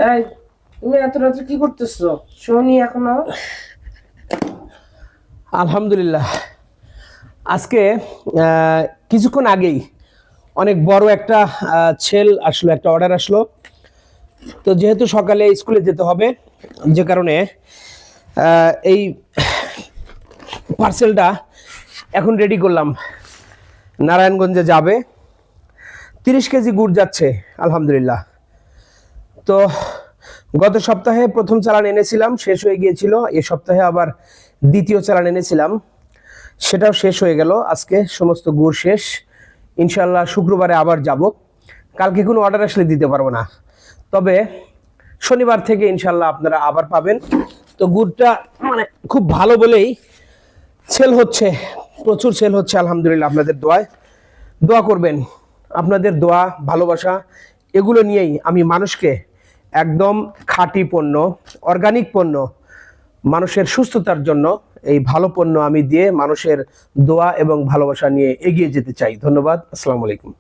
এই, তুমি এত রাত্রে কি করতেছো? শোনি এখনো। আলহামদুলিল্লাহ। আজকে কিছুক্ষণ আগেই অনেক বড় একটা সেল আসলো, একটা অর্ডার আসলো। তো যেহেতু সকালে স্কুলে যেতে হবে, যে কারণে এই পার্সেলটা এখন রেডি করলাম। নারায়ণগঞ্জে যাবে, 30 কেজি গুড় যাচ্ছে আলহামদুলিল্লাহ। তো গত সপ্তাহে প্রথম চালান এনেছিলাম, শেষ হয়ে গিয়েছিল। এ সপ্তাহে আবার দ্বিতীয় চালান এনেছিলাম, সেটাও শেষ হয়ে গেল। আজকে সমস্ত গুড় শেষ। ইনশাল্লাহ শুক্রবারে আবার যাব। কালকে কোনো অর্ডার আসলে দিতে পারবো না, তবে শনিবার থেকে ইনশাল্লাহ আপনারা আবার পাবেন। তো গুড়টা মানে খুব ভালো বলেই সেল হচ্ছে, প্রচুর সেল হচ্ছে আলহামদুলিল্লাহ। আপনাদের দোয়ায় দোয়া করবেন, আপনাদের দোয়া ভালোবাসা এগুলো নিয়েই আমি মানুষকে একদম খাঁটি পণ্য, অর্গানিক পণ্য, মানুষের সুস্থতার জন্য এই ভালো পণ্য আমি দিয়ে মানুষের দোয়া এবং ভালোবাসা নিয়ে এগিয়ে যেতে চাই। ধন্যবাদ। আসসালামু আলাইকুম।